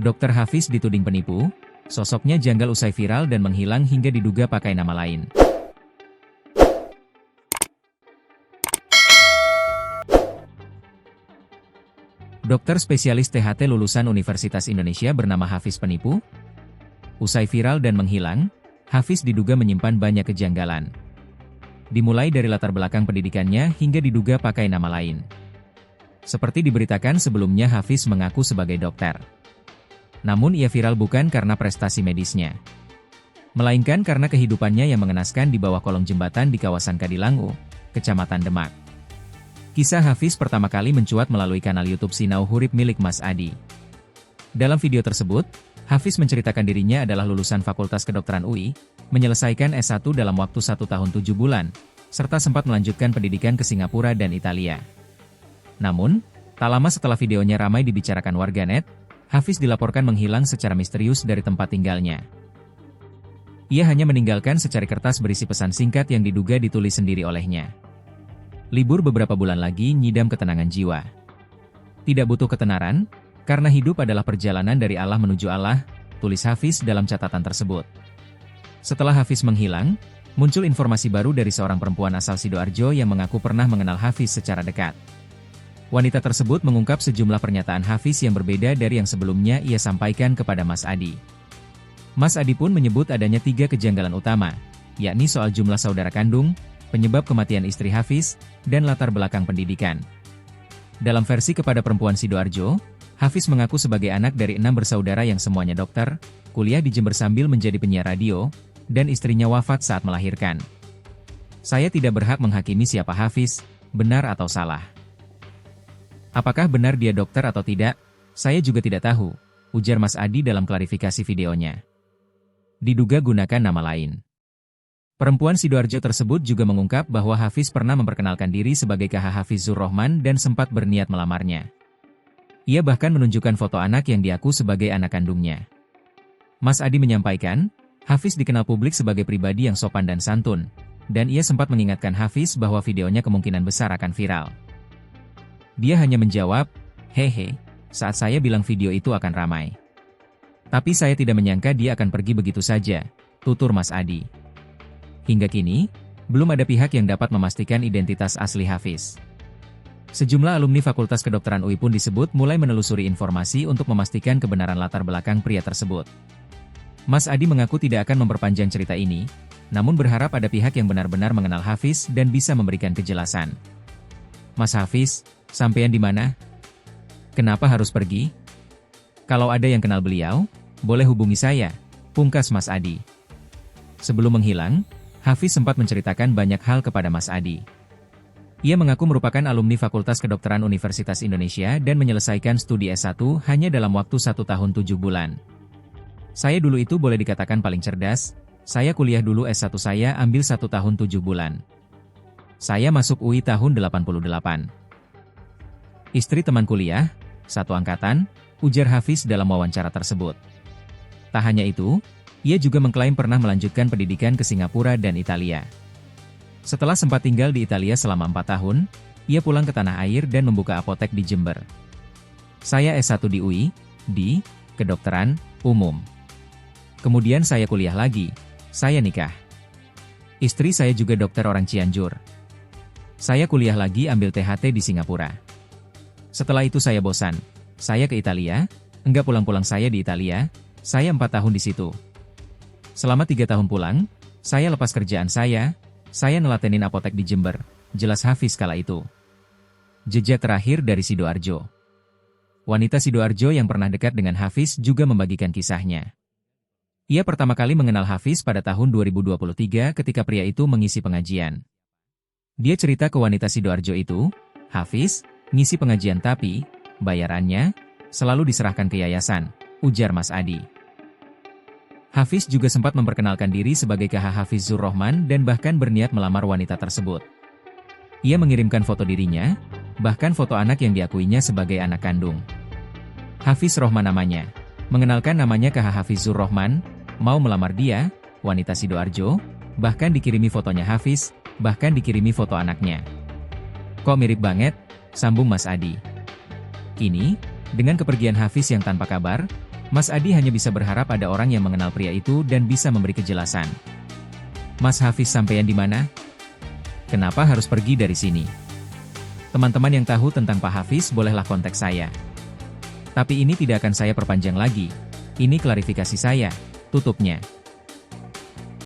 Dr. Hafiz dituding penipu, sosoknya janggal usai viral dan menghilang hingga diduga pakai nama lain. Dokter spesialis THT lulusan Universitas Indonesia bernama Hafiz penipu? Usai viral dan menghilang, Hafiz diduga menyimpan banyak kejanggalan. Dimulai dari latar belakang pendidikannya hingga diduga pakai nama lain. Seperti diberitakan sebelumnya, Hafiz mengaku sebagai dokter. Namun ia viral bukan karena prestasi medisnya, melainkan karena kehidupannya yang mengenaskan di bawah kolong jembatan di kawasan Kadilangu, Kecamatan Demak. Kisah Hafiz pertama kali mencuat melalui kanal YouTube Sinau Hurip milik Mas Adi. Dalam video tersebut, Hafiz menceritakan dirinya adalah lulusan Fakultas Kedokteran UI, menyelesaikan S1 dalam waktu 1 tahun 7 bulan, serta sempat melanjutkan pendidikan ke Singapura dan Italia. Namun, tak lama setelah videonya ramai dibicarakan warganet, Hafiz dilaporkan menghilang secara misterius dari tempat tinggalnya. Ia hanya meninggalkan secari kertas berisi pesan singkat yang diduga ditulis sendiri olehnya. Libur beberapa bulan lagi nyidam ketenangan jiwa. Tidak butuh ketenaran, karena hidup adalah perjalanan dari Allah menuju Allah, tulis Hafiz dalam catatan tersebut. Setelah Hafiz menghilang, muncul informasi baru dari seorang perempuan asal Sidoarjo yang mengaku pernah mengenal Hafiz secara dekat. Wanita tersebut mengungkap sejumlah pernyataan Hafiz yang berbeda dari yang sebelumnya ia sampaikan kepada Mas Adi. Mas Adi pun menyebut adanya 3 kejanggalan utama, yakni soal jumlah saudara kandung, penyebab kematian istri Hafiz, dan latar belakang pendidikan. Dalam versi kepada perempuan Sidoarjo, Hafiz mengaku sebagai anak dari 6 bersaudara yang semuanya dokter, kuliah di Jember sambil menjadi penyiar radio, dan istrinya wafat saat melahirkan. Saya tidak berhak menghakimi siapa Hafiz, benar atau salah. Apakah benar dia dokter atau tidak? Saya juga tidak tahu, ujar Mas Adi dalam klarifikasi videonya. Diduga gunakan nama lain. Perempuan Sidoarjo tersebut juga mengungkap bahwa Hafiz pernah memperkenalkan diri sebagai KH Hafizur Rahman dan sempat berniat melamarnya. Ia bahkan menunjukkan foto anak yang diaku sebagai anak kandungnya. Mas Adi menyampaikan, Hafiz dikenal publik sebagai pribadi yang sopan dan santun, dan ia sempat mengingatkan Hafiz bahwa videonya kemungkinan besar akan viral. Dia hanya menjawab, "Hehe, saat saya bilang video itu akan ramai. Tapi saya tidak menyangka dia akan pergi begitu saja," tutur Mas Adi. Hingga kini, belum ada pihak yang dapat memastikan identitas asli Hafiz. Sejumlah alumni Fakultas Kedokteran UI pun disebut mulai menelusuri informasi untuk memastikan kebenaran latar belakang pria tersebut. Mas Adi mengaku tidak akan memperpanjang cerita ini, namun berharap ada pihak yang benar-benar mengenal Hafiz dan bisa memberikan kejelasan. "Mas Hafiz, sampean di mana? Kenapa harus pergi? Kalau ada yang kenal beliau, boleh hubungi saya," pungkas Mas Adi. Sebelum menghilang, Hafiz sempat menceritakan banyak hal kepada Mas Adi. Ia mengaku merupakan alumni Fakultas Kedokteran Universitas Indonesia dan menyelesaikan studi S1 hanya dalam waktu 1 tahun 7 bulan. "Saya dulu itu boleh dikatakan paling cerdas, saya kuliah dulu S1 saya ambil 1 tahun 7 bulan. Saya masuk UI tahun 88. Istri teman kuliah, satu angkatan," ujar Hafiz dalam wawancara tersebut. Tak hanya itu, ia juga mengklaim pernah melanjutkan pendidikan ke Singapura dan Italia. Setelah sempat tinggal di Italia selama 4 tahun, ia pulang ke tanah air dan membuka apotek di Jember. "Saya S1 di UI, di Kedokteran Umum. Kemudian saya kuliah lagi, saya nikah. Istri saya juga dokter orang Cianjur. Saya kuliah lagi ambil THT di Singapura. Setelah itu saya bosan, saya ke Italia, enggak pulang-pulang saya di Italia, saya 4 tahun di situ. Selama 3 tahun pulang, saya lepas kerjaan saya nelatenin apotek di Jember," jelas Hafiz kala itu. Jejak terakhir dari Sidoarjo. Wanita Sidoarjo yang pernah dekat dengan Hafiz juga membagikan kisahnya. Ia pertama kali mengenal Hafiz pada tahun 2023 ketika pria itu mengisi pengajian. Dia cerita ke wanita Sidoarjo itu, "Hafiz ngisi pengajian tapi, bayarannya, selalu diserahkan ke yayasan," ujar Mas Adi. Hafiz juga sempat memperkenalkan diri sebagai KH Hafizur Rahman dan bahkan berniat melamar wanita tersebut. Ia mengirimkan foto dirinya, bahkan foto anak yang diakuinya sebagai anak kandung. Hafiz Rahman namanya. Mengenalkan namanya KH Hafizur Rahman, mau melamar dia, wanita Sidoarjo, bahkan dikirimi fotonya Hafiz, bahkan dikirimi foto anaknya. "Kok mirip banget?" sambung Mas Adi. Kini, dengan kepergian Hafiz yang tanpa kabar, Mas Adi hanya bisa berharap ada orang yang mengenal pria itu dan bisa memberi kejelasan. Mas Hafiz sampean di mana? Kenapa harus pergi dari sini? Teman-teman yang tahu tentang Pak Hafiz bolehlah kontak saya. Tapi ini tidak akan saya perpanjang lagi. Ini klarifikasi saya, tutupnya.